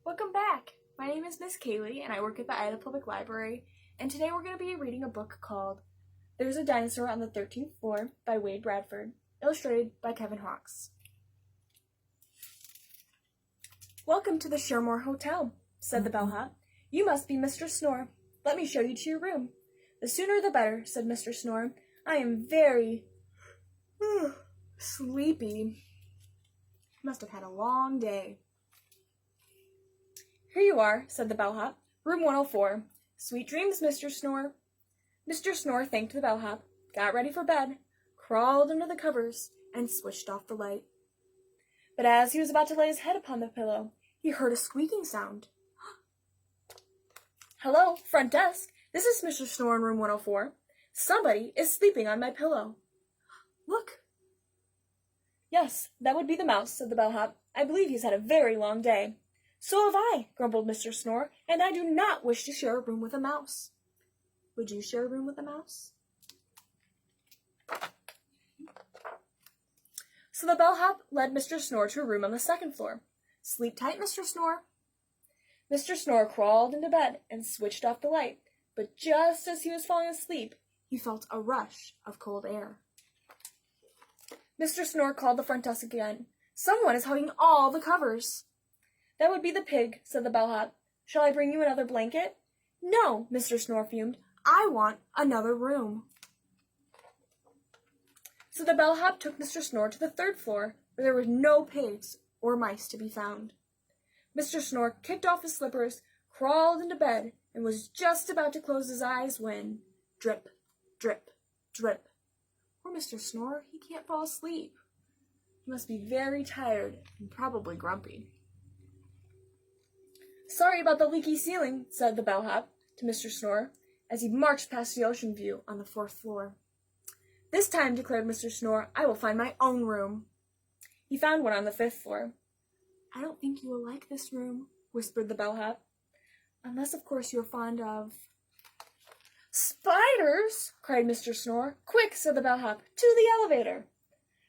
Welcome back! My name is Miss Kaylee and I work at the Ida Public Library, and today we're going to be reading a book called There's a Dinosaur on the 13th Floor by Wade Bradford, illustrated by Kevin Hawkes. Welcome to the Shermore Hotel, said the bellhop. You must be Mr. Snore. Let me show you to your room. The sooner the better, said Mr. Snore. I am very sleepy. Must have had a long day. Here you are, said the bellhop. Room 104. Sweet dreams, Mr. Snore. Mr. Snore thanked the bellhop, got ready for bed, crawled under the covers, and switched off the light. But as he was about to lay his head upon the pillow, he heard a squeaking sound. Hello, front desk. This is Mr. Snore in room 104. Somebody is sleeping on my pillow. Look. Yes, that would be the mouse, said the bellhop. I believe he's had a very long day. So have I, grumbled Mr. Snore, and I do not wish to share a room with a mouse. Would you share a room with a mouse? So the bellhop led Mr. Snore to a room on the second floor. Sleep tight, Mr. Snore. Mr. Snore crawled into bed and switched off the light, but just as he was falling asleep, he felt a rush of cold air. Mr. Snore called the front desk again. Someone is hugging all the covers. That would be the pig, said the bellhop. Shall I bring you another blanket? No, Mr. Snore fumed. I want another room. So the bellhop took Mr. Snore to the third floor, where there were no pigs or mice to be found. Mr. Snore kicked off his slippers, crawled into bed, and was just about to close his eyes when drip, drip, drip. Poor Mr. Snore, he can't fall asleep. He must be very tired and probably grumpy. Sorry about the leaky ceiling, said the bellhop to Mr. Snore as he marched past the ocean view on the fourth floor. This time, declared Mr. Snore, I will find my own room. He found one on the fifth floor. I don't think you will like this room, whispered the bellhop. Unless, of course, you are fond of... Spiders, cried Mr. Snore. Quick, said the bellhop, to the elevator.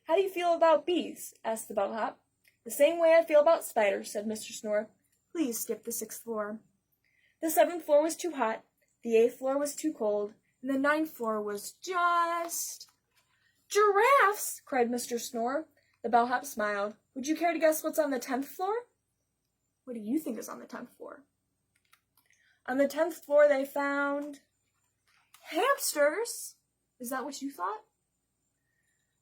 How do you feel about bees? Asked the bellhop. The same way I feel about spiders, said Mr. Snore. Please skip the sixth floor. The seventh floor was too hot, the eighth floor was too cold, and the ninth floor was just... Giraffes, cried Mr. Snore. The bellhop smiled. Would you care to guess what's on the 10th floor? What do you think is on the 10th floor? On the 10th floor they found... hamsters! Is that what you thought?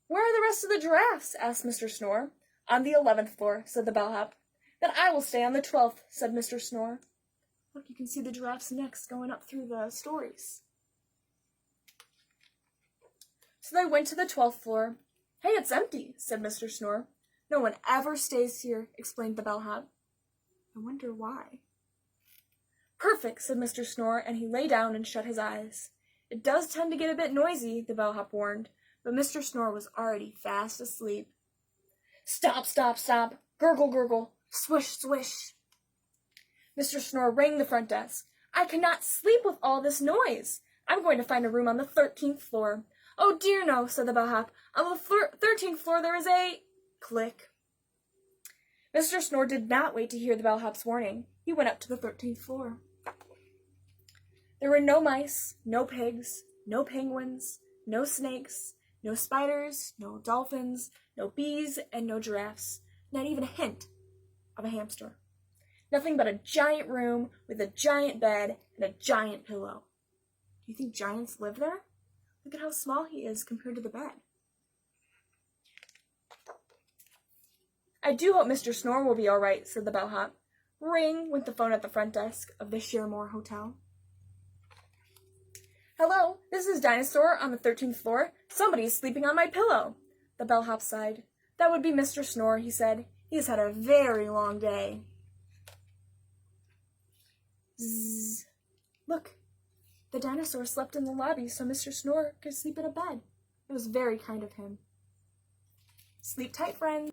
Where are the rest of the giraffes? Asked Mr. Snore. On the 11th floor, said the bellhop. Then I will stay on the 12th, said Mr. Snore. Look, you can see the giraffes' necks going up through the stories. So they went to the 12th floor. Hey, it's empty, said Mr. Snore. No one ever stays here, explained the bellhop. I wonder why. Perfect, said Mr. Snore, and he lay down and shut his eyes. It does tend to get a bit noisy, the bellhop warned, but Mr. Snore was already fast asleep. Stop, stop, stop, gurgle, gurgle. Swish, swish. Mr. Snore rang the front desk. I cannot sleep with all this noise. I'm going to find a room on the 13th floor. Oh dear no, said the bellhop. On the 13th floor there is a... Click. Mr. Snore did not wait to hear the bellhop's warning. He went up to the 13th floor. There were no mice, no pigs, no penguins, no snakes, no spiders, no dolphins, no bees, and no giraffes. Not even a hint of a hamster. Nothing but a giant room with a giant bed and a giant pillow. Do you think giants live there? Look at how small he is compared to the bed. I do hope Mr. Snore will be all right, said the bellhop. Ring went the phone at the front desk of the Shermore Hotel. Hello, this is Dinosaur on the 13th floor. Somebody is sleeping on my pillow. The bellhop sighed. That would be Mr. Snore, he said. He has had a very long day. Zzz. Look, the dinosaur slept in the lobby so Mr. Snore could sleep in a bed. It was very kind of him. Sleep tight, friends.